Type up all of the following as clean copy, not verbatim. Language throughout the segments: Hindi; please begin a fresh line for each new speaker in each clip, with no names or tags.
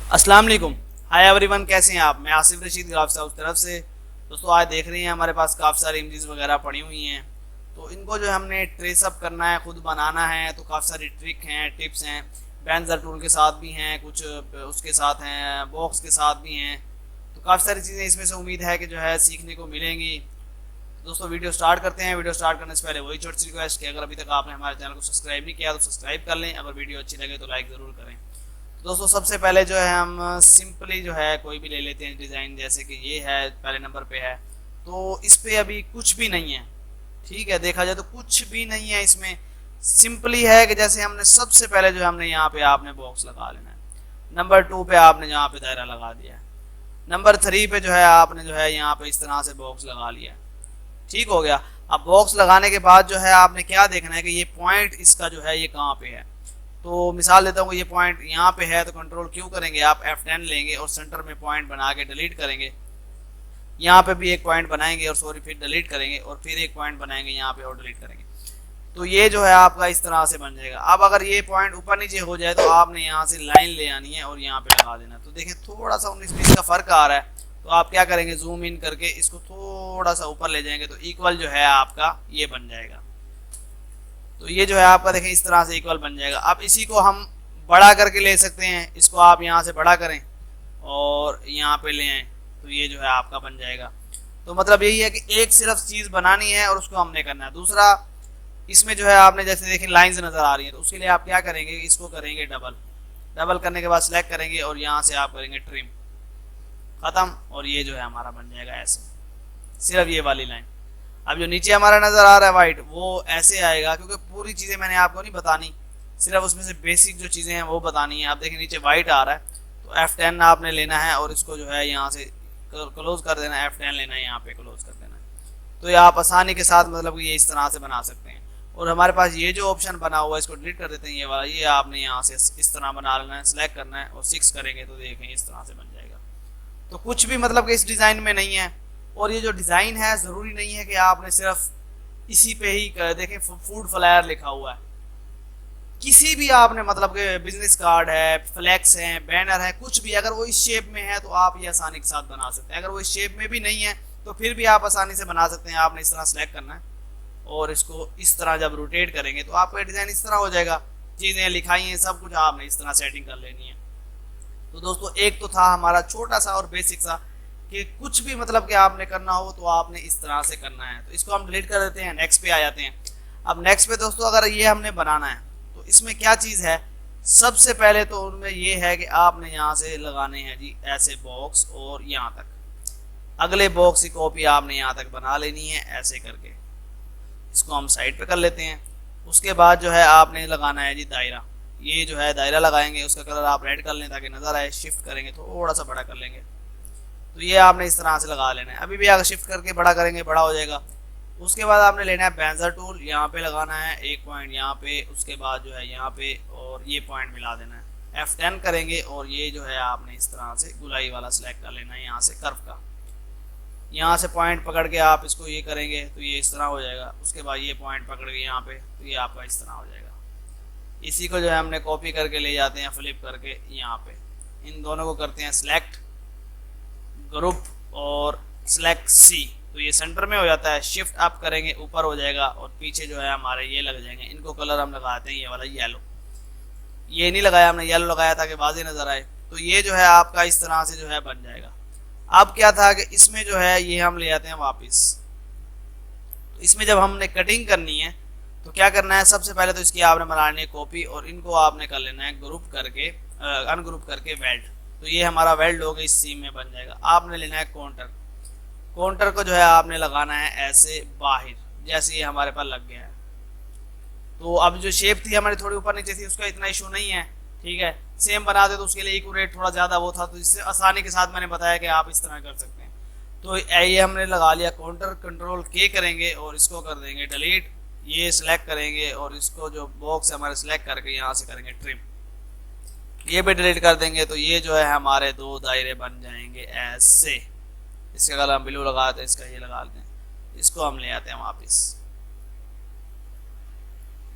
अस्सलाम वालेकुम। हाय एवरीवन, कैसे हैं आप? मैं आसिफ रशीद ग्राफ्स हाउस तरफ से। दोस्तों आज देख रहे हैं हमारे पास काफ़ी सारी इमेजेस वगैरह पड़ी हुई हैं, तो इनको जो हमने ट्रेस अप करना है, खुद बनाना है, तो काफ़ी सारी ट्रिक हैं, टिप्स हैं। बेंजर टूल के साथ भी हैं, कुछ उसके साथ हैं, बॉक्स के साथ भी हैं। तो काफ़ी सारी चीज़ें इसमें से उम्मीद है कि जो है सीखने को मिलेंगी। दोस्तों वीडियो स्टार्ट करते हैं। वीडियो स्टार्ट करने से पहले वही छोटी सी रिक्वेस्ट कि अगर अभी तक आपने हमारे चैनल को सब्सक्राइब नहीं किया तो सब्सक्राइब कर लें। अगर वीडियो अच्छी लगे तो लाइक ज़रूर करें। दोस्तों सबसे पहले जो है हम सिंपली जो है कोई भी ले लेते हैं डिज़ाइन, जैसे कि ये है पहले नंबर पे है, तो इस पे अभी कुछ भी नहीं है। ठीक है, देखा जाए तो कुछ भी नहीं है इसमें। सिंपली है कि जैसे हमने सबसे पहले जो है हमने यहाँ पे आपने बॉक्स लगा लेना है। नंबर 2 पे आपने यहाँ पे दायरा लगा दिया है। नंबर 3 पे जो है आपने जो है यहाँ पे इस तरह से बॉक्स लगा लिया है। ठीक हो गया। अब बॉक्स लगाने के बाद जो है आपने क्या देखना है कि ये पॉइंट इसका जो है ये कहाँ पे है। तो मिसाल देता हूँ, ये पॉइंट यहाँ पे है, तो कंट्रोल क्यों करेंगे आप, F10 लेंगे और सेंटर में पॉइंट बना के डिलीट करेंगे। यहाँ पे भी एक पॉइंट बनाएंगे और सॉरी फिर डिलीट करेंगे और फिर एक पॉइंट बनाएंगे यहाँ पे और डिलीट करेंगे। तो ये जो है आपका इस तरह से बन जाएगा। अब अगर ये पॉइंट ऊपर नीचे हो जाए तो आपने यहाँ से लाइन ले आनी है और यहाँ पे लगा देना। तो देखिए थोड़ा सा 19-20 का फर्क आ रहा है, तो आप क्या करेंगे, जूम इन करके इसको थोड़ा सा ऊपर ले जाएंगे तो इक्वल जो है आपका ये बन जाएगा। तो ये जो है आपका देखें इस तरह से इक्वल बन जाएगा। अब इसी को हम बड़ा करके ले सकते हैं। इसको आप यहाँ से बड़ा करें और यहाँ पे ले आए तो ये जो है आपका बन जाएगा। तो मतलब यही है कि एक सिर्फ चीज़ बनानी है और उसको हमने करना है। दूसरा, इसमें जो है आपने जैसे देखिए लाइंस नज़र आ रही है, तो उसके लिए आप क्या करेंगे, इसको करेंगे डबल। डबल करने के बाद सिलेक्ट करेंगे और यहाँ से आप करेंगे ट्रिम, ख़त्म। और ये जो है हमारा बन जाएगा ऐसे, सिर्फ ये वाली लाइन। अब जो नीचे हमारा नज़र आ रहा है वाइट, वो ऐसे आएगा क्योंकि पूरी चीज़ें मैंने आपको नहीं बतानी, सिर्फ उसमें से बेसिक जो चीज़ें हैं वो बतानी है। आप देखिए नीचे वाइट आ रहा है, तो F10 आपने लेना है और इसको जो है यहाँ से क्लोज कर देना है। F10 लेना है, यहाँ पे क्लोज कर देना है। तो ये आप आसानी के साथ मतलब ये इस तरह से बना सकते हैं। और हमारे पास ये जो ऑप्शन बना हुआ है इसको डिलीट कर देते हैं, ये वाला। ये आपने यहाँ से इस तरह बना लेना है, सिलेक्ट करना है और 6 करेंगे तो देखें इस तरह से बन जाएगा। तो कुछ भी मतलब कि इस डिज़ाइन में नहीं है। और ये जो डिज़ाइन है ज़रूरी नहीं है कि आपने सिर्फ इसी पे ही देखें फूड फ्लायर लिखा हुआ है, किसी भी आपने मतलब कि बिजनेस कार्ड है, फ्लैक्स है, बैनर है, कुछ भी अगर वो इस शेप में है तो आप ये आसानी के साथ बना सकते हैं। अगर वो इस शेप में भी नहीं है तो फिर भी आप आसानी से बना सकते हैं। आपने इस तरह सेलेक्ट करना है और इसको इस तरह जब रोटेट करेंगे तो आपका डिज़ाइन इस तरह हो जाएगा। चीज़ें लिखाई हैं, सब कुछ आपने इस तरह सेटिंग कर लेनी है। तो दोस्तों एक तो था हमारा छोटा सा और बेसिक सा कि कुछ भी मतलब कि आपने करना हो तो आपने इस तरह से करना है। तो इसको हम डिलीट कर देते हैं, नेक्स्ट पे आ जाते हैं। अब नेक्स्ट पे दोस्तों अगर ये हमने बनाना है तो इसमें क्या चीज़ है, सबसे पहले तो उनमें ये है कि आपने यहाँ से लगाने हैं जी ऐसे बॉक्स और यहाँ तक अगले बॉक्स की कॉपी आपने यहाँ तक बना लेनी है ऐसे करके। इसको हम साइड पे कर लेते हैं। उसके बाद जो है आपने लगाना है जी दायरा। ये जो है दायरा लगाएंगे, उसका कलर आप रेड कर लें ताकि नज़र आए। शिफ्ट करेंगे, थोड़ा सा बड़ा कर लेंगे, तो ये आपने इस तरह से लगा लेना है। अभी भी अगर शिफ्ट करके बड़ा करेंगे बड़ा हो जाएगा। उसके बाद आपने लेना है बेंजर टूल, यहाँ पे लगाना है एक पॉइंट यहाँ पे, उसके बाद जो है यहाँ पे और ये पॉइंट मिला देना है। F10 करेंगे और ये जो है आपने इस तरह से गुलाई वाला सिलेक्ट कर लेना है, यहाँ से कर्व का। यहाँ से पॉइंट पकड़ के आप इसको ये करेंगे तो ये इस तरह हो जाएगा। उसके बाद ये पॉइंट पकड़ के यहाँ पे तो ये आपका इस तरह हो जाएगा। इसी को जो है हमने कॉपी करके ले जाते हैं फ्लिप करके यहाँ पे। इन दोनों को करते हैं सिलेक्ट, ग्रुप और सिलेक्ट C, तो ये सेंटर में हो जाता है। शिफ्ट अप करेंगे ऊपर हो जाएगा और पीछे जो है हमारे ये लग जाएंगे। इनको कलर हम लगाते हैं ये वाला येलो। ये नहीं लगाया हमने, येलो लगाया ताकि वाज़ेह नज़र आए। तो ये जो है आपका इस तरह से जो है बन जाएगा। अब क्या था कि इसमें जो है ये हम ले आते हैं वापस। तो इसमें जब हमने कटिंग करनी है तो क्या करना है, सबसे पहले तो इसकी आपने बनानी है कॉपी और इनको आपने कर लेना है ग्रुप करके अनग्रुप करके वेल्ड। तो ये हमारा वेल्ड हो गया, इस सी में बन जाएगा। आपने लेना है काउंटर। काउंटर को जो है आपने लगाना है ऐसे बाहर, जैसे ये हमारे पास लग गया है। तो अब जो शेप थी हमारी थोड़ी ऊपर नीचे थी, उसका इतना इशू नहीं है। ठीक है, सेम बना दे तो उसके लिए एक्यूरेट थोड़ा ज़्यादा वो था, तो इससे आसानी के साथ मैंने बताया कि आप इस तरह कर सकते हैं। तो ये हमने लगा लिया काउंटर, कंट्रोल K करेंगे और इसको कर देंगे डिलीट। ये सिलेक्ट करेंगे और इसको जो बॉक्स है हमारे सिलेक्ट करके यहाँ से करेंगे ट्रिम। ये भी डिलीट कर देंगे तो ये जो है हमारे दो दायरे बन जाएंगे ऐसे। इसका कलर हम ब्लू लगाते हैं, इसका ये लगा देते हैं। इसको हम ले आते हैं वापस,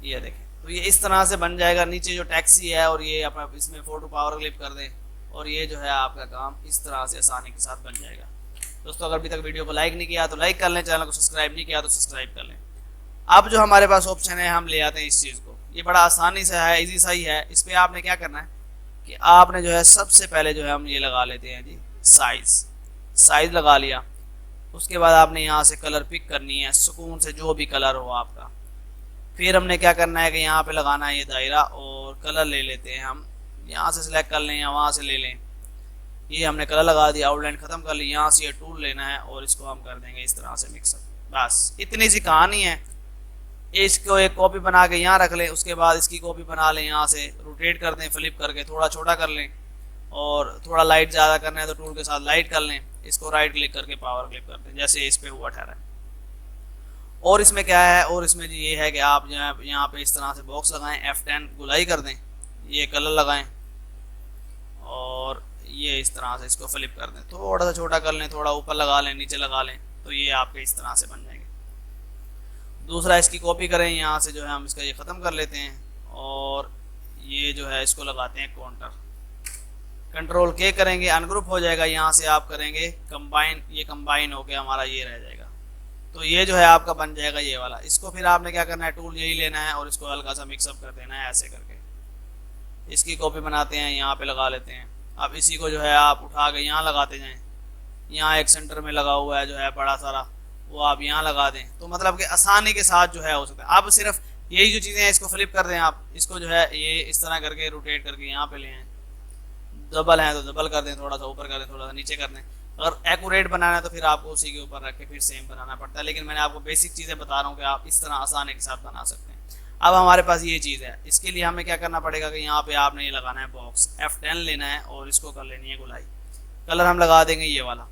ये देखें। तो ये इस तरह से बन जाएगा। नीचे जो टैक्सी है और ये अपना इसमें फोटो पावर क्लिप कर दें और ये जो है आपका काम इस तरह से आसानी के साथ बन जाएगा। दोस्तों अगर अभी तक वीडियो को लाइक नहीं किया तो लाइक कर लें, चैनल को सब्सक्राइब नहीं किया तो सब्सक्राइब कर लें। अब जो हमारे पास ऑप्शन है हम ले आते हैं इस चीज़ को, ये बड़ा आसानी से है, इजी सा ही है। इस पर आपने क्या करना है कि आपने जो है सबसे पहले जो है हम ये लगा लेते हैं जी साइज लगा लिया। उसके बाद आपने यहाँ से कलर पिक करनी है, सुकून से जो भी कलर हो आपका। फिर हमने क्या करना है कि यहाँ पे लगाना है ये दायरा और कलर ले लेते हैं हम, यहाँ से सिलेक्ट कर लें या वहाँ से ले लें। ये हमने कलर लगा दिया, आउटलाइन खत्म कर ली। यहाँ से ये टूल लेना है और इसको हम कर देंगे इस तरह से मिक्सअप। बस इतनी सी कहानी है। इसको एक कॉपी बना के यहाँ रख लें, उसके बाद इसकी कॉपी बना लें, यहाँ से रोटेट कर दें, फ्लिप करके थोड़ा छोटा कर लें, और थोड़ा लाइट ज़्यादा करना है तो टूल के साथ लाइट कर लें। इसको राइट क्लिक करके पावर क्लिक कर दें, जैसे इस पे हुआ ठहरा है। और इसमें क्या है, और इसमें जी ये है कि आप जो है यहाँ पे इस तरह से बॉक्स लगाएं, F10 गुलाई कर दें, ये कलर लगाएं और ये इस तरह से इसको फ्लिप कर दें, थोड़ा सा छोटा कर लें, थोड़ा ऊपर लगा लें, नीचे लगा लें, तो ये आपके इस तरह से बन जाएंगे। दूसरा इसकी कॉपी करें, यहाँ से जो है हम इसका ये ख़त्म कर लेते हैं और ये जो है इसको लगाते हैं काउंटर। कंट्रोल के करेंगे, अनग्रुप हो जाएगा। यहाँ से आप करेंगे कंबाइन, ये कंबाइन होके हमारा ये रह जाएगा। तो ये जो है आपका बन जाएगा ये वाला। इसको फिर आपने क्या करना है, टूल यही लेना है और इसको हल्का सा मिक्सअप कर देना है ऐसे करके। इसकी कॉपी बनाते हैं, यहाँ पे लगा लेते हैं। अब इसी को जो है आप उठा के यहाँ लगाते जाएं। यहाँ एक सेंटर में लगा हुआ है जो है बड़ा सारा, वो आप यहाँ लगा दें, तो मतलब कि आसानी के साथ जो है हो सकता है। आप सिर्फ यही जो चीज़ें हैं इसको फ्लिप कर दें, आप इसको जो है ये इस तरह करके रोटेट करके यहाँ पे ले आएँ। डबल है तो डबल कर दें, थोड़ा सा ऊपर कर दें, थोड़ा सा नीचे कर दें। अगर एक्यूरेट बनाना है तो फिर आपको उसी के ऊपर रख के फिर सेम बनाना पड़ता है, लेकिन मैंने आपको बेसिक चीज़ें बता रहा हूँ कि आप इस तरह आसानी के साथ बना सकते हैं। अब हमारे पास ये चीज़ है, इसके लिए हमें क्या करना पड़ेगा कि यहाँ पे आपने ये लगाना है बॉक्स, F10 लेना है और इसको कर लेनी है गुलाई। कलर हम लगा देंगे ये वाला,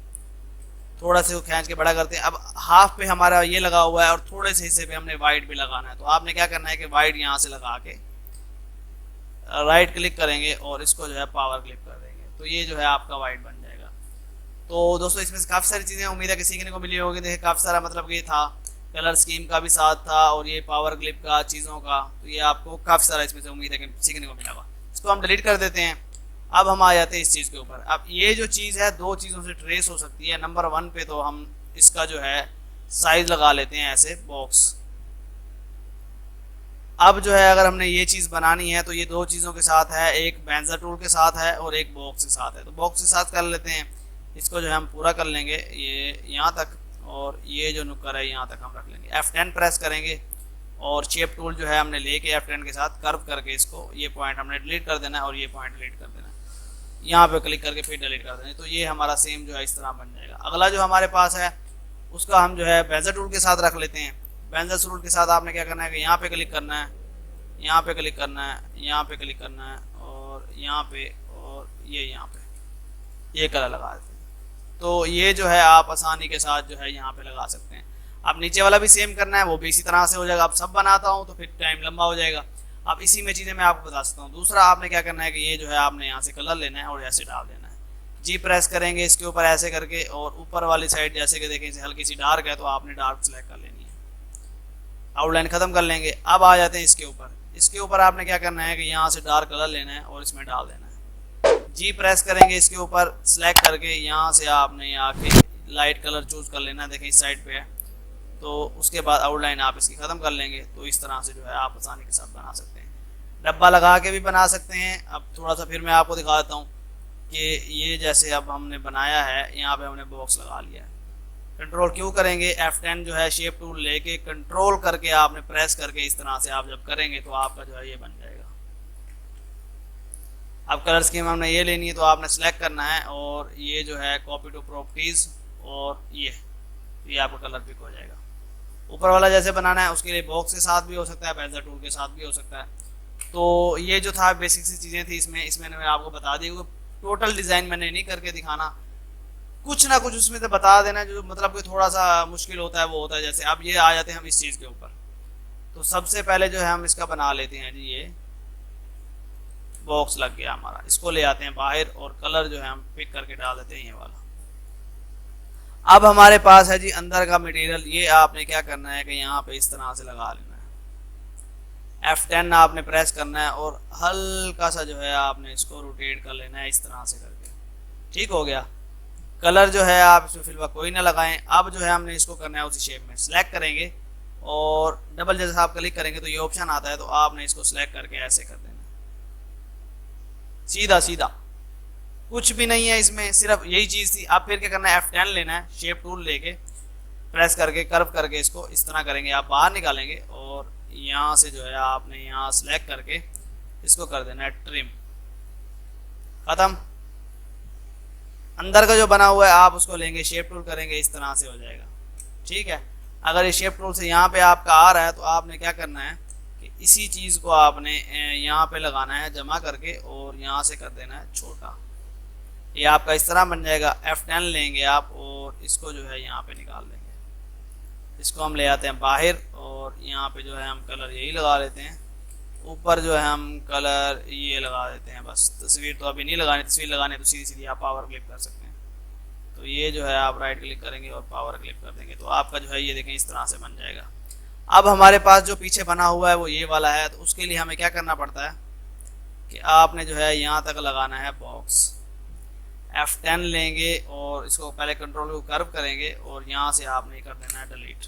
थोड़ा से वो खींच के बड़ा करते हैं। अब हाफ पे हमारा ये लगा हुआ है और थोड़े से हिस्से पे हमने वाइट भी लगाना है, तो आपने क्या करना है कि वाइट यहाँ से लगा के राइट क्लिक करेंगे और इसको जो है पावर क्लिक कर देंगे, तो ये जो है आपका वाइट बन जाएगा। तो दोस्तों इसमें से काफ़ी सारी चीज़ें उम्मीद है कि सीखने को मिली होगी। देखिए काफ़ी सारा मतलब ये था, कलर स्कीम का भी साथ था और ये पावर क्लिप का चीज़ों का, तो ये आपको काफ़ी सारा इसमें से उम्मीद है कि सीखने को मिला होगा। इसको हम डिलीट कर देते हैं। अब हम आ जाते हैं इस चीज़ के ऊपर। अब ये जो चीज़ है दो चीज़ों से ट्रेस हो सकती है। नंबर 1 पे तो हम इसका जो है साइज लगा लेते हैं ऐसे बॉक्स। अब जो है अगर हमने ये चीज़ बनानी है तो ये दो चीज़ों के साथ है, एक बेंजर टूल के साथ है और एक बॉक्स के साथ है। तो बॉक्स के साथ कर लेते हैं, इसको जो है हम पूरा कर लेंगे ये यहाँ तक, और ये जो नुक्कर है यहाँ तक हम रख लेंगे। F10 प्रेस करेंगे और शेप टूल जो है हमने लेके F10 के साथ कर्व करके इसको ये पॉइंट हमने डिलीट कर देना है और ये पॉइंट डिलीट कर देना है। यहाँ पे क्लिक करके फिर डिलीट कर देना है, तो ये हमारा सेम जो है इस तरह बन जाएगा। अगला जो हमारे पास है उसका हम जो है बेंजर टूल के साथ रख लेते हैं। बेंजर टूल के साथ आपने क्या करना है कि यहाँ पे क्लिक करना है, यहाँ पे क्लिक करना है, यहाँ पे क्लिक करना है और यहाँ पे, और ये यहाँ पे ये कलर लगा देते हैं। तो ये जो है आप आसानी के साथ जो है यहाँ पे लगा सकते हैं। अब नीचे वाला भी सेम करना है, वो भी इसी तरह से हो जाएगा। अब सब बनाता हूँ तो फिर टाइम लंबा हो जाएगा। अब इसी में चीज़ें मैं आपको बता सकता हूँ। दूसरा आपने क्या करना है कि ये जो है आपने यहाँ से कलर लेना है और ऐसे डाल देना है। जी प्रेस करेंगे इसके ऊपर ऐसे करके, और ऊपर वाली साइड जैसे कि देखें इसे हल्की सी डार्क है तो आपने डार्क सेलेक्ट कर लेनी है। आउटलाइन खत्म कर लेंगे। अब आ जाते हैं इसके ऊपर। इसके ऊपर आपने क्या करना है कि यहाँ से डार्क कलर लेना है और इसमें डाल देना है। जी प्रेस करेंगे इसके ऊपर, सेलेक्ट करके यहाँ से आपने आके लाइट कलर चूज कर लेना है, देखें इस साइड पे है। तो उसके बाद आउटलाइन आप इसकी ख़त्म कर लेंगे, तो इस तरह से जो है आप आसानी के साथ बना सकते हैं। डब्बा लगा के भी बना सकते हैं। अब थोड़ा सा फिर मैं आपको दिखा देता हूँ कि ये जैसे अब हमने बनाया है, यहाँ पे हमने बॉक्स लगा लिया है। कंट्रोल क्यों करेंगे, F10 जो है शेप टूल लेके कंट्रोल करके आपने प्रेस करके इस तरह से आप जब करेंगे तो आपका जो है ये बन जाएगा। अब कलर स्कीम हमने ये लेनी है तो आपने सेलेक्ट करना है और ये जो है कॉपी टू प्रॉपर्टीज, और ये आपका कलर पिक हो जाएगा। ऊपर वाला जैसे बनाना है उसके लिए बॉक्स के साथ भी हो सकता है, बेंजर टूल के साथ भी हो सकता है। तो ये जो था बेसिक सी चीज़ें थी इसमें मैं आपको बता दी। टोटल डिज़ाइन मैंने नहीं करके दिखाना, कुछ ना कुछ उसमें से बता देना जो मतलब कि थोड़ा सा मुश्किल होता है वो होता है। जैसे अब ये आ जाते हैं हम इस चीज़ के ऊपर, तो सबसे पहले जो है हम इसका बना लेते हैं जी, ये बॉक्स लग गया हमारा। इसको ले आते हैं बाहर और कलर जो है हम पिक करके डाल देते हैं ये वाला। अब हमारे पास है जी अंदर का मटेरियल। ये आपने क्या करना है कि यहाँ पे इस तरह से लगा लेना है। F10 आपने प्रेस करना है और हल्का सा जो है आपने इसको रोटेट कर लेना है इस तरह से करके। ठीक हो गया। कलर जो है आप इसमें फिलहाल कोई ना लगाएं। अब जो है हमने इसको करना है उसी शेप में, सिलेक्ट करेंगे और डबल जैसे आप क्लिक करेंगे तो ये ऑप्शन आता है, तो आपने इसको सिलेक्ट करके ऐसे कर देना सीधा सीधा, कुछ भी नहीं है इसमें, सिर्फ यही चीज़ थी। आप फिर क्या करना है, F10 लेना है, शेप टूल लेके प्रेस करके कर्व करके इसको इस तरह करेंगे, आप बाहर निकालेंगे और यहाँ से जो है आपने यहाँ सेलेक्ट करके इसको कर देना है ट्रिम। खत्म। अंदर का जो बना हुआ है आप उसको लेंगे, शेप टूल करेंगे, इस तरह से हो जाएगा। ठीक है। अगर ये शेप टूल से यहाँ पे आपका आ रहा है तो आपने क्या करना है कि इसी चीज़ को आपने यहाँ पे लगाना है जमा करके और यहाँ से कर देना है छोटा। ये आपका इस तरह बन जाएगा। F10 लेंगे आप और इसको जो है यहाँ पे निकाल लेंगे। इसको हम ले आते हैं बाहर और यहाँ पे जो है हम कलर यही लगा लेते हैं। ऊपर जो है हम कलर ये लगा देते हैं बस। तस्वीर तो अभी नहीं लगानी, तस्वीर लगाने तो सीधी सीधी आप पावर क्लिक कर सकते हैं। तो ये जो है आप राइट क्लिक करेंगे और पावर क्लिक कर देंगे तो आपका जो है ये देखें इस तरह से बन जाएगा। अब हमारे पास जो पीछे बना हुआ है वो ये वाला है, तो उसके लिए हमें क्या करना पड़ता है कि आपने जो है यहाँ तक लगाना है बॉक्स। F10 लेंगे और इसको पहले कंट्रोल को कर्व करेंगे और यहाँ से आपने कर देना है डिलीट।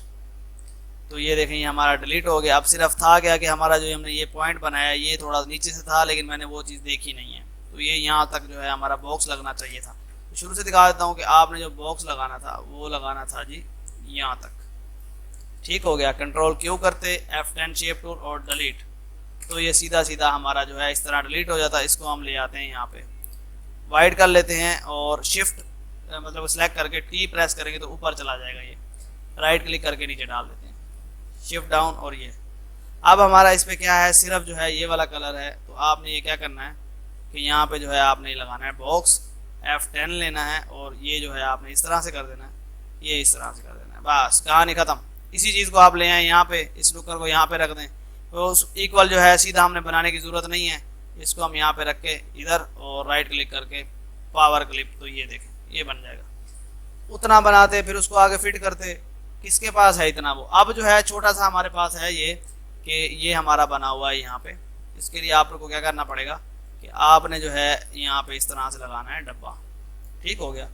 तो ये देखें ये हमारा डिलीट हो गया। अब सिर्फ था क्या कि हमारा जो हमने ये पॉइंट बनाया ये थोड़ा नीचे से था, लेकिन मैंने वो चीज़ देखी नहीं है, तो ये यहाँ तक जो है हमारा बॉक्स लगना चाहिए था। तो शुरू से दिखा देता हूँ कि आपने जो बॉक्स लगाना था वो लगाना था जी यहाँ तक। ठीक हो गया। कंट्रोल क्यू करते, F10 शेप टूल और डिलीट, तो ये सीधा सीधा हमारा जो है इस तरह डिलीट हो जाता है। इसको हम ले आते हैं यहाँ पे, वाइड कर लेते हैं और शिफ्ट मतलब सेलेक्ट करके टी प्रेस करेंगे तो ऊपर चला जाएगा। ये राइट क्लिक करके नीचे डाल देते हैं, शिफ्ट डाउन, और ये अब हमारा इस पे क्या है, सिर्फ जो है ये वाला कलर है। तो आपने ये क्या करना है कि यहाँ पे जो है आपने लगाना है बॉक्स, F10 लेना है और ये जो है आपने इस तरह से कर देना है, ये इस तरह से कर देना है। बस कहानी ख़त्म। इसी चीज़ को आप ले आए यहाँ पे, इस लुकर को यहाँ पे रख दें तो इक्वल जो है सीधा हमने बनाने की ज़रूरत नहीं है। इसको हम यहाँ पे रख के इधर और राइट क्लिक करके पावर क्लिप, तो ये देखें ये बन जाएगा। उतना बनाते फिर उसको आगे फिट करते, किसके पास है इतना वो। अब जो है छोटा सा हमारे पास है ये कि ये हमारा बना हुआ है यहाँ पे। इसके लिए आप लोग को क्या करना पड़ेगा कि आपने जो है यहाँ पे इस तरह से लगाना है डब्बा। ठीक हो गया।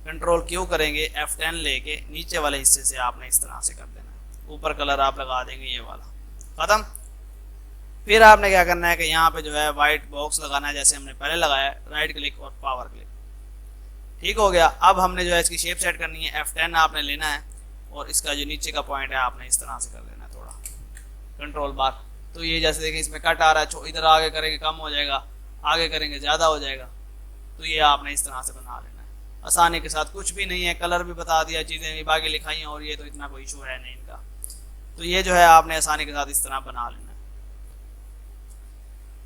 कंट्रोल क्यू करेंगे, F10 लेके नीचे वाले हिस्से से आपने इस तरह से कर देना है। ऊपर कलर आप लगा देंगे ये वाला। खत्म। फिर आपने क्या करना है कि यहाँ पे जो है वाइट बॉक्स लगाना है जैसे हमने पहले लगाया, राइट क्लिक और पावर क्लिक। ठीक हो गया। अब हमने जो है इसकी शेप सेट करनी है, F10 आपने लेना है और इसका जो नीचे का पॉइंट है आपने इस तरह से कर देना है थोड़ा, कंट्रोल बार। तो ये जैसे देखें इसमें कट आ रहा है, इधर आगे करेंगे कम हो जाएगा, आगे करेंगे ज़्यादा हो जाएगा। तो ये आपने इस तरह से बना लेना है आसानी के साथ। कुछ भी नहीं है, कलर भी बता दिया, चीज़ें भी बाकी लिखाई हैं और ये तो इतना कोई इशू है नहीं इनका। तो ये जो है आपने आसानी के साथ इस तरह बना लेना है।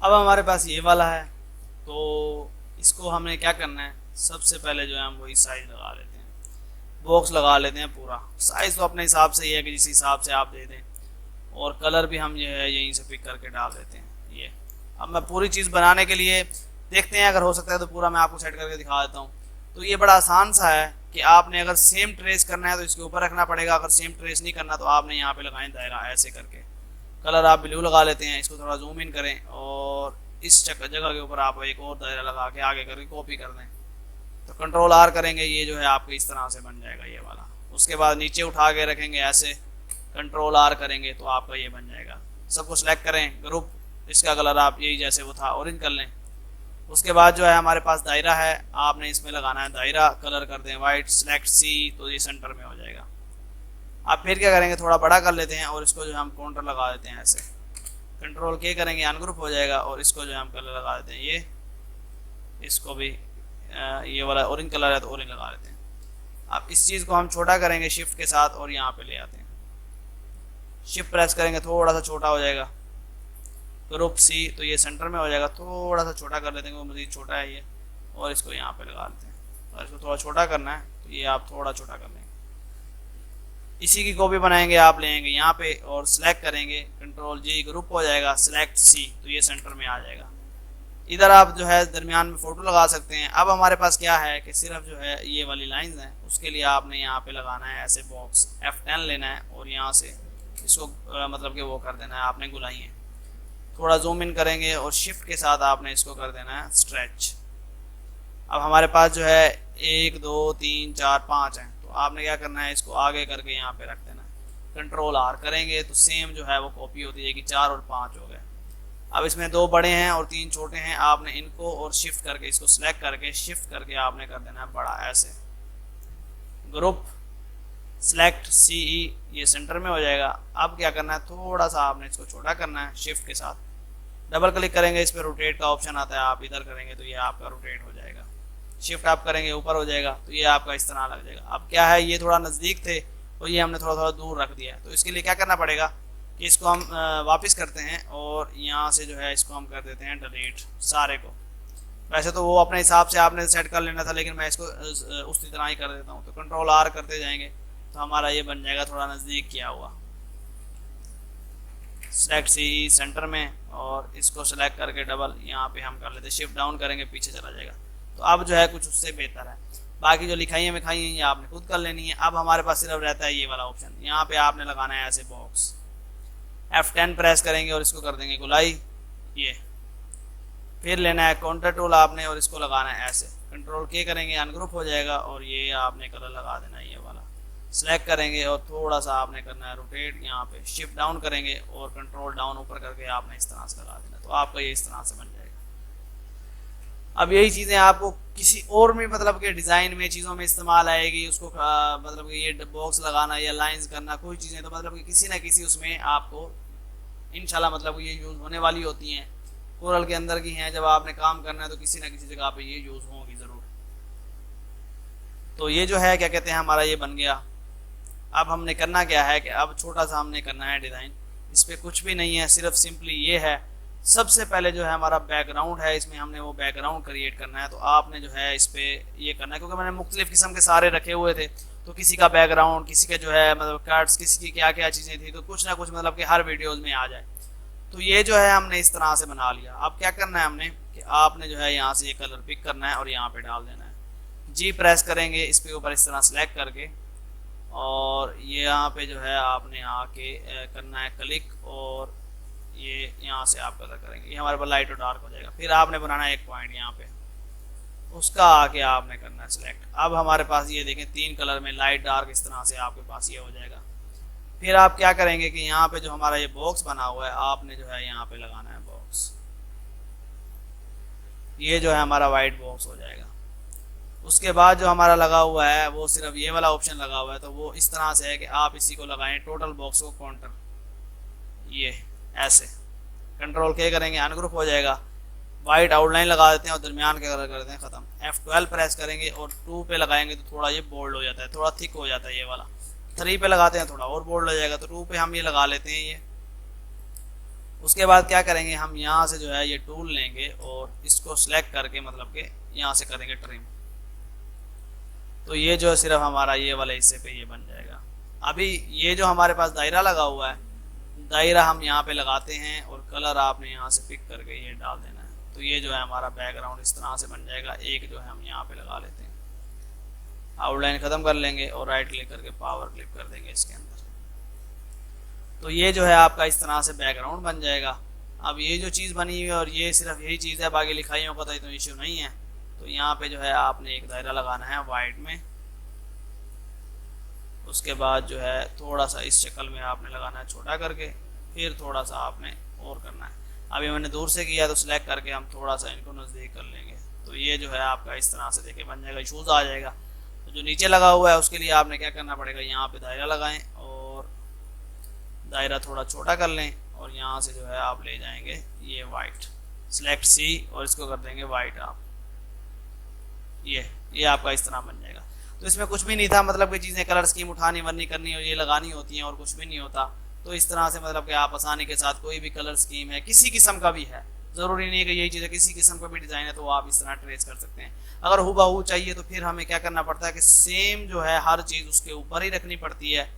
अब हमारे पास ये वाला है, तो इसको हमने क्या करना है, सबसे पहले जो है हम वही साइज लगा लेते हैं, बॉक्स लगा लेते हैं पूरा। साइज तो अपने हिसाब से ही है कि जिस हिसाब से आप दे दें, और कलर भी हम जो है यहीं से पिक करके डाल देते हैं। ये अब मैं पूरी चीज़ बनाने के लिए देखते हैं, अगर हो सकता है तो पूरा मैं आपको सेट करके दिखा देता हूँ। तो ये बड़ा आसान सा है कि आपने अगर सेम ट्रेस करना है तो इसके ऊपर रखना पड़ेगा, अगर सेम ट्रेस नहीं करना तो आपने यहाँ पे लगाएं दायरा ऐसे करके। कलर आप ब्लू लगा लेते हैं, इसको थोड़ा जूम इन करें और इस जगह के ऊपर आप एक और दायरा लगा के आगे करके कॉपी कर दें। तो कंट्रोल R करेंगे, ये जो है आपके इस तरह से बन जाएगा ये वाला। उसके बाद नीचे उठा के रखेंगे ऐसे, कंट्रोल R करेंगे तो आपका ये बन जाएगा। सबको सिलेक्ट करें, ग्रुप, इसका कलर आप यही जैसे वो था ऑरेंज कर लें। उसके बाद जो है हमारे पास दायरा है, आपने इसमें लगाना है दायरा, कलर कर दें वाइट, सिलेक्ट C, तो ये सेंटर में हो जाएगा। आप फिर क्या करेंगे, थोड़ा बड़ा कर लेते हैं और इसको जो है हम काउंटर लगा देते हैं ऐसे, कंट्रोल K करेंगे, अनग्रुप हो जाएगा। और इसको जो है हम कलर लगा देते हैं ये, इसको भी ये वाला ऑरेंज कलर है तो ऑरेंज लगा देते हैं। अब इस चीज़ को हम छोटा करेंगे शिफ्ट के साथ और यहाँ पे ले आते हैं, शिफ्ट प्रेस करेंगे थोड़ा सा छोटा हो जाएगा, ग्रुप C, तो ये सेंटर में हो जाएगा। थोड़ा सा छोटा कर लेते हैं, मज़ीद छोटा है ये, और इसको यहाँ पे लगा देते हैं। और इसको थोड़ा छोटा करना है तो ये आप थोड़ा छोटा कर लेंगे। इसी की कॉपी बनाएंगे, आप लेंगे यहाँ पे और सिलेक्ट करेंगे, कंट्रोल G, ग्रुप हो जाएगा, सिलेक्ट C, तो ये सेंटर में आ जाएगा। इधर आप जो है दरमियान में फ़ोटो लगा सकते हैं। अब हमारे पास क्या है कि सिर्फ जो है ये वाली लाइंस हैं, उसके लिए आपने यहाँ पे लगाना है ऐसे बॉक्स, F10 लेना है और यहाँ से इसको मतलब कि वो कर देना है आपने गुलाइयाँ। थोड़ा जूम इन करेंगे और शिफ्ट के साथ आपने इसको कर देना है स्ट्रेच। अब हमारे पास जो है 1 2 3 4 5 है, तो आपने क्या करना है, इसको आगे करके यहाँ पे रख देना है। कंट्रोल आर करेंगे तो सेम जो है वो कॉपी होती जाएगी, 4 और 5 हो गए। अब इसमें 2 बड़े हैं और 3 छोटे हैं, आपने इनको और शिफ्ट करके इसको सिलेक्ट करके शिफ्ट करके आपने कर देना है बड़ा, ऐसे ग्रुप सेलेक्ट CE, ये सेंटर में हो जाएगा। अब क्या करना है, थोड़ा सा आपने इसको छोटा करना है, शिफ्ट के साथ डबल क्लिक करेंगे, इस पर रोटेट का ऑप्शन आता है, आप इधर करेंगे तो ये आपका रोटेट हो जाएगा। शिफ्ट आप करेंगे ऊपर हो जाएगा, तो ये आपका इस तरह लग जाएगा। अब क्या है, ये थोड़ा नज़दीक थे तो ये हमने थोड़ा थोड़ा दूर रख दिया है, तो इसके लिए क्या करना पड़ेगा कि इसको हम वापस करते हैं और यहाँ से जो है इसको हम कर देते हैं डिलीट सारे को। वैसे तो वो अपने हिसाब से आपने सेट कर लेना था, लेकिन मैं इसको उसी तरह ही कर देता हूँ। तो कंट्रोल आर करते जाएंगे तो हमारा ये बन जाएगा थोड़ा नज़दीक किया हुआ। सेलेक्ट CE सेंटर में और इसको सेलेक्ट करके डबल यहाँ पे हम कर लेते, शिफ्ट डाउन करेंगे पीछे चला जाएगा। तो अब जो है कुछ उससे बेहतर है। बाकी जो लिखाइयाँ मिखाई हैं ये आपने खुद कर लेनी है। अब हमारे पास सिर्फ रहता है ये वाला ऑप्शन, यहाँ पे आपने लगाना है ऐसे बॉक्स। F10 प्रेस करेंगे और इसको कर देंगे गुलाई, ये फिर लेना है काउंटर टूल आपने और इसको लगाना है ऐसे। कंट्रोल K करेंगे, अनग्रुप हो जाएगा और ये आपने कलर लगा देना है ये वाला। सेलेक्ट करेंगे और थोड़ा सा आपने करना है रोटेट, यहाँ पे शिफ्ट डाउन करेंगे और कंट्रोल डाउन ऊपर करके आपने इस तरह से लगा देना, तो आपका ये इस तरह से बन जाएगा। अब यही चीज़ें आपको किसी और में मतलब के डिज़ाइन में चीज़ों में इस्तेमाल आएगी, उसको मतलब कि ये बॉक्स लगाना या लाइंस करना, कोई चीज़ें तो मतलब कि किसी ना किसी उसमें आपको इंशाल्लाह मतलब ये यूज़ होने वाली होती हैं। कोरल के अंदर की हैं, जब आपने काम करना है तो किसी ना किसी जगह पे ये यूज़ होंगी ज़रूर। तो ये जो है क्या कहते हैं, हमारा ये बन गया। अब हमने करना क्या है कि अब छोटा सा हमने करना है डिज़ाइन, इस पर कुछ भी नहीं है, सिर्फ सिंपली ये है। सबसे पहले जो है हमारा बैकग्राउंड है, इसमें हमने वो बैकग्राउंड क्रिएट करना है। तो आपने जो है इस पर ये करना है, क्योंकि मैंने मुख्तलिफ किस्म के सारे रखे हुए थे, तो किसी का बैकग्राउंड, किसी के जो है मतलब कार्ड्स, किसी की क्या क्या चीज़ें थी, तो कुछ ना कुछ मतलब कि हर वीडियोज़ में आ जाए। तो ये जो है हमने इस तरह से बना लिया। अब क्या करना है हमने कि आपने जो है यहाँ से ये कलर पिक करना है और यहाँ पे डाल देना है। G प्रेस करेंगे, इस पे ऊपर इस तरह सेलेक्ट करके और ये यहाँ पे जो है आपने आके करना है क्लिक और ये यहाँ से आप कलर करेंगे, ये हमारे पास लाइट और डार्क हो जाएगा। फिर आपने बनाना है एक पॉइंट यहाँ पे, उसका आके आपने करना है सिलेक्ट। अब हमारे पास ये देखें 3 कलर में लाइट डार्क इस तरह से आपके पास ये हो जाएगा। फिर आप क्या करेंगे कि यहाँ पे जो हमारा ये बॉक्स बना हुआ है, आपने जो है यहाँ पे लगाना है बॉक्स, ये जो है हमारा वाइट बॉक्स हो जाएगा। उसके बाद जो हमारा लगा हुआ है वो सिर्फ ये वाला ऑप्शन लगा हुआ है, तो वो इस तरह से है कि आप इसी को लगाएं, टोटल बॉक्स को काउंटर, ये ऐसे कंट्रोल K करेंगे, अनग्रुप हो जाएगा। वाइट आउटलाइन लगा देते हैं और दरमियान का कलर कर देते हैं, ख़त्म। F12 प्रेस करेंगे और 2 पे लगाएंगे तो थोड़ा ये बोल्ड हो जाता है, थोड़ा थिक हो जाता है ये वाला। 3 पे लगाते हैं थोड़ा और बोल्ड हो जाएगा, तो 2 पे हम ये लगा लेते हैं ये। उसके बाद क्या करेंगे, हम यहाँ से जो है ये टूल लेंगे और इसको सिलेक्ट करके मतलब कि यहाँ से करेंगे ट्रिम, तो ये जो है सिर्फ हमारा ये वाले हिस्से पे ये बन जाएगा। अभी ये जो हमारे पास दायरा लगा हुआ है, दायरा हम यहाँ पे लगाते हैं और कलर आपने यहाँ से पिक करके ये डाल देना है, तो ये जो है हमारा बैकग्राउंड इस तरह से बन जाएगा। एक जो है हम यहाँ पे लगा लेते हैं, आउटलाइन ख़त्म कर लेंगे और राइट क्लिक करके पावर क्लिक कर देंगे इसके अंदर, तो ये जो है आपका इस तरह से बैकग्राउंड बन जाएगा। अब ये जो चीज़ बनी हुई है और ये सिर्फ यही चीज़ है, बाकी लिखाइयों का तो इशू नहीं है। तो यहाँ पे जो है आपने एक दायरा लगाना है वाइट में, उसके बाद जो है थोड़ा सा इस शक्ल में आपने लगाना है छोटा करके, फिर थोड़ा सा आपने और करना है। अभी मैंने दूर से किया तो सिलेक्ट करके हम थोड़ा सा इनको नज़दीक कर लेंगे, तो ये जो है आपका इस तरह से देखे बन जाएगा, शूज़ आ जाएगा। तो जो नीचे लगा हुआ है उसके लिए आपने क्या करना पड़ेगा, यहाँ पे दायरा लगाएं और दायरा थोड़ा छोटा कर लें और यहाँ से जो है आप ले जाएंगे ये वाइट, सिलेक्ट C और इसको कर देंगे वाइट आप, ये आपका इस तरह बन जाएगा। तो इसमें कुछ भी नहीं था, मतलब कि चीज़ें कलर स्कीम उठानी वरनी करनी और ये लगानी होती हैं और कुछ भी नहीं होता। तो इस तरह से मतलब कि आप आसानी के साथ कोई भी कलर स्कीम है, किसी किस्म का भी है, ज़रूरी नहीं है कि यही चीज़ है, किसी किस्म का भी डिज़ाइन है तो आप इस तरह ट्रेस कर सकते हैं। अगर हुबहू चाहिए तो फिर हमें क्या करना पड़ता है कि सेम जो है हर चीज़ उसके ऊपर ही रखनी पड़ती है,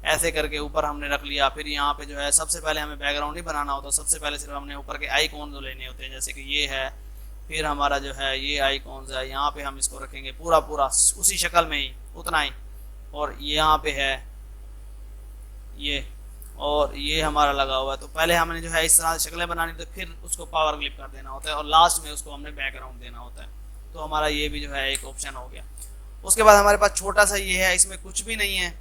ऐसे करके ऊपर हमने रख लिया। फिर यहाँ पे जो है सबसे पहले हमें बैकग्राउंड ही बनाना होता, सबसे पहले सिर्फ हमने ऊपर के आइकॉन जो लेने होते हैं, जैसे कि ये है, फिर हमारा जो है ये आइकॉन्स है, यहाँ पे हम इसको रखेंगे पूरा पूरा उसी शक्ल में ही, उतना ही, और यहाँ पे है ये, और ये हमारा लगा हुआ है। तो पहले हमने जो है इस तरह से शक्लें बनानी, तो फिर उसको पावर क्लिप कर देना होता है और लास्ट में उसको हमने बैकग्राउंड देना होता है। तो हमारा ये भी जो है एक ऑप्शन हो गया। उसके बाद हमारे पास छोटा सा ये है, इसमें कुछ भी नहीं है,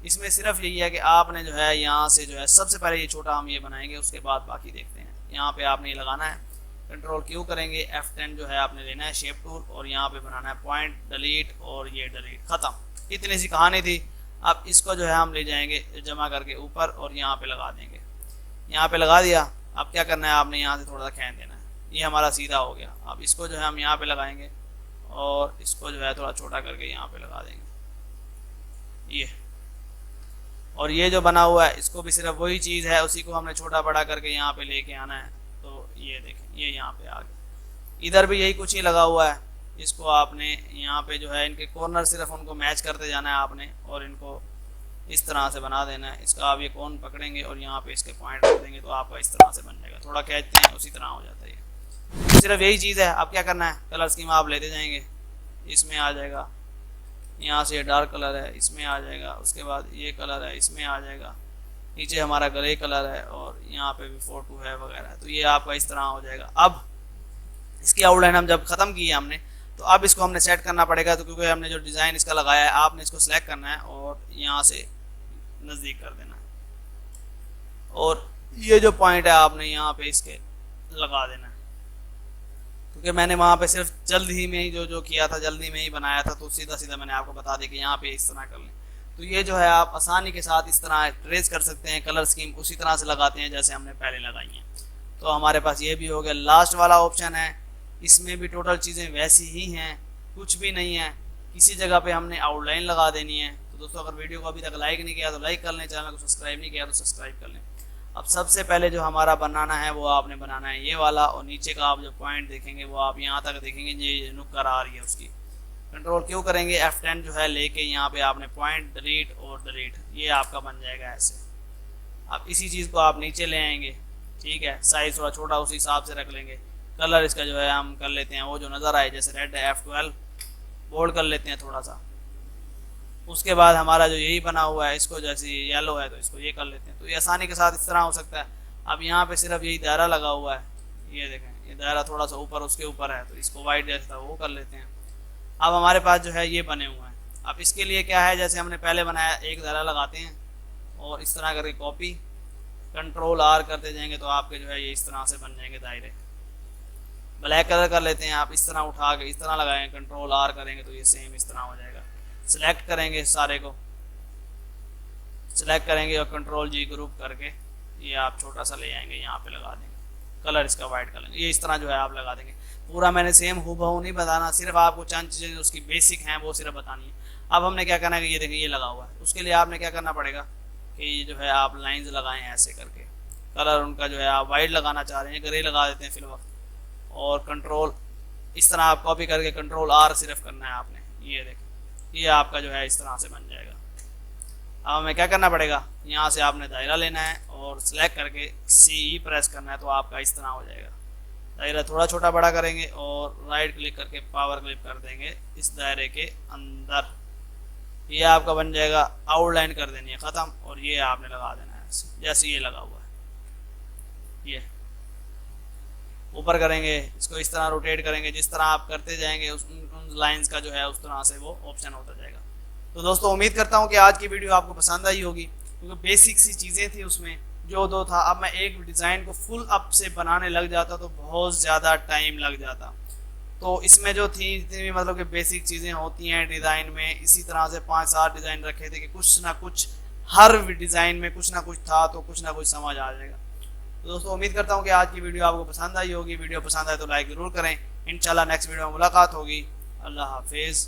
इसमें सिर्फ यही है कि आपने जो है यहाँ से जो है सबसे पहले ये छोटा हम ये बनाएंगे, उसके बाद बाकी देखते हैं। यहाँ पे आपने ये लगाना है, कंट्रोल क्यू करेंगे, F10 जो है आपने लेना है शेप टूल और यहाँ पे बनाना है पॉइंट, डिलीट और ये डिलीट, खत्म। इतनी सी कहानी थी। अब इसको जो है हम ले जाएंगे जमा करके ऊपर और यहाँ पे लगा देंगे। यहाँ पे लगा दिया। अब क्या करना है, आपने यहाँ से थोड़ा सा खींच देना है, ये हमारा सीधा हो गया। अब इसको जो है हम यहाँ पे लगाएंगे और इसको जो है थोड़ा छोटा करके यहाँ पे लगा देंगे ये। और ये जो बना हुआ है इसको भी सिर्फ वही चीज़ है, उसी को हमने छोटा बड़ा करके यहाँ पे लेके आना है। तो ये देखें, ये यहाँ पे आ गया। इधर भी यही कुछ ही लगा हुआ है, इसको आपने यहाँ पे जो है इनके कॉर्नर सिर्फ उनको मैच करते जाना है आपने और इनको इस तरह से बना देना है। इसका आप ये कौन पकड़ेंगे और यहाँ पे इसके पॉइंट रख देंगे तो आपका इस तरह से बन जाएगा। थोड़ा खींचते हैं उसी तरह हो जाता है ये। सिर्फ यही चीज़ है। अब क्या करना है, कलर स्कीम आप लेते जाएंगे, इसमें आ जाएगा, यहाँ से ये डार्क कलर है इसमें आ जाएगा, उसके बाद ये कलर है इसमें आ जाएगा, नीचे हमारा ग्रे कलर है और यहाँ पे भी फोटो है वगैरह। तो ये आपका इस तरह हो जाएगा। अब इसकी आउटलाइन हम जब ख़त्म की है हमने, तो अब इसको हमने सेट करना पड़ेगा। तो क्योंकि हमने जो डिज़ाइन इसका लगाया है, आपने इसको सेलेक्ट करना है और यहाँ से नज़दीक कर देना है और ये जो पॉइंट है आपने यहाँ पे इसके लगा देना है। क्योंकि मैंने वहाँ पे सिर्फ जल्द ही में ही जो किया था, जल्दी में ही बनाया था, तो सीधा सीधा मैंने आपको बता दिया कि यहाँ पे इस तरह कर लें। तो ये जो है आप आसानी के साथ इस तरह ट्रेस कर सकते हैं, कलर स्कीम उसी तरह से लगाते हैं जैसे हमने पहले लगाई हैं। तो हमारे पास ये भी हो गया। लास्ट वाला ऑप्शन है, इसमें भी टोटल चीज़ें वैसी ही हैं, कुछ भी नहीं है। किसी जगह पे हमने आउटलाइन लगा देनी है। तो दोस्तों अगर वीडियो को अभी तक लाइक नहीं किया तो लाइक कर लें, चैनल को सब्सक्राइब नहीं किया तो सब्सक्राइब कर लें। अब सबसे पहले जो हमारा बनाना है वो आपने बनाना है ये वाला, और नीचे का आप जो पॉइंट देखेंगे वो आप यहाँ तक देखेंगे, ये नुक्कर आ रही है उसकी। कंट्रोल क्यों करेंगे, F10 जो है लेके यहाँ पे आपने पॉइंट, डिलीट और डिलीट, ये आपका बन जाएगा ऐसे। अब इसी चीज़ को आप नीचे ले आएंगे, ठीक है, साइज थोड़ा छोटा उसी हिसाब से रख लेंगे। कलर इसका जो है हम कर लेते हैं वो जो नज़र आए, जैसे रेड है F12 बोल्ड कर लेते हैं थोड़ा सा। उसके बाद हमारा जो यही बना हुआ है, इसको जैसे येलो है तो इसको ये कर लेते हैं। तो ये आसानी के साथ इस तरह हो सकता है। अब यहाँ पे सिर्फ यही दायरा लगा हुआ है, ये देखें, ये दायरा थोड़ा सा ऊपर उसके ऊपर है, तो इसको वाइट जैसा वो कर लेते हैं। अब हमारे पास जो है ये बने हुए हैं। अब इसके लिए क्या है, जैसे हमने पहले बनाया, एक दायरा लगाते हैं और इस तरह करके कॉपी, कंट्रोल R करते जाएंगे तो आपके जो है ये इस तरह से बन जाएंगे दायरे। ब्लैक कलर कर लेते हैं, आप इस तरह उठा के इस तरह लगाएंगे, कंट्रोल R करेंगे तो ये सेम इस तरह हो जाएगा। सिलेक्ट करेंगे, सारे को सिलेक्ट करेंगे और कंट्रोल G ग्रुप करके ये आप छोटा सा ले आएंगे, यहाँ पे लगा देंगे। कलर इसका वाइट कर लेंगे, ये इस तरह जो है आप लगा देंगे। पूरा मैंने सेम हूबहू नहीं बताना, सिर्फ आपको चंद चीज़ें उसकी बेसिक हैं वो सिर्फ बतानी है। अब हमने क्या करना है कि ये देखिए ये लगा हुआ है, उसके लिए आपने क्या करना पड़ेगा कि ये जो है आप लाइंस लगाएं ऐसे करके। कलर उनका जो है आप वाइट लगाना चाह रहे हैं, ग्रे लगा देते हैं फिल वक्त, और कंट्रोल इस तरह आप कॉपी करके कंट्रोल R सिर्फ करना है आपने। ये देखें, ये आपका जो है इस तरह से बन जाएगा। अब हमें क्या करना पड़ेगा, यहाँ से आपने दायरा लेना है और सिलेक्ट करके CE प्रेस करना है, तो आपका इस तरह हो जाएगा। दायरा थोड़ा छोटा बड़ा करेंगे और राइट क्लिक करके पावर क्लिक कर देंगे इस दायरे के अंदर, ये आपका बन जाएगा। आउटलाइन कर देनी है ख़त्म, और ये आपने लगा देना है जैसे ये लगा हुआ है। ये ऊपर करेंगे, इसको इस तरह रोटेट करेंगे, जिस तरह आप करते जाएंगे उन लाइंस का जो है उस तरह से वो ऑप्शन होता जाएगा। तो दोस्तों उम्मीद करता हूँ कि आज की वीडियो आपको पसंद आई होगी, क्योंकि बेसिक सी चीज़ें थी उसमें जो दो था। अब मैं एक डिज़ाइन को फुल अप से बनाने लग जाता तो बहुत ज़्यादा टाइम लग जाता। तो इसमें जो थी जितनी भी मतलब कि बेसिक चीज़ें होती हैं डिज़ाइन में, इसी तरह से 5-7 डिज़ाइन रखे थे कि कुछ ना कुछ हर डिज़ाइन में कुछ ना कुछ था, तो कुछ ना कुछ समझ आ जाएगा। तो दोस्तों उम्मीद करता हूँ कि आज की वीडियो आपको पसंद आई होगी। वीडियो पसंद आए तो लाइक ज़रूर करें। इंशाल्लाह नेक्स्ट वीडियो में मुलाकात होगी। अल्लाह हाफिज़।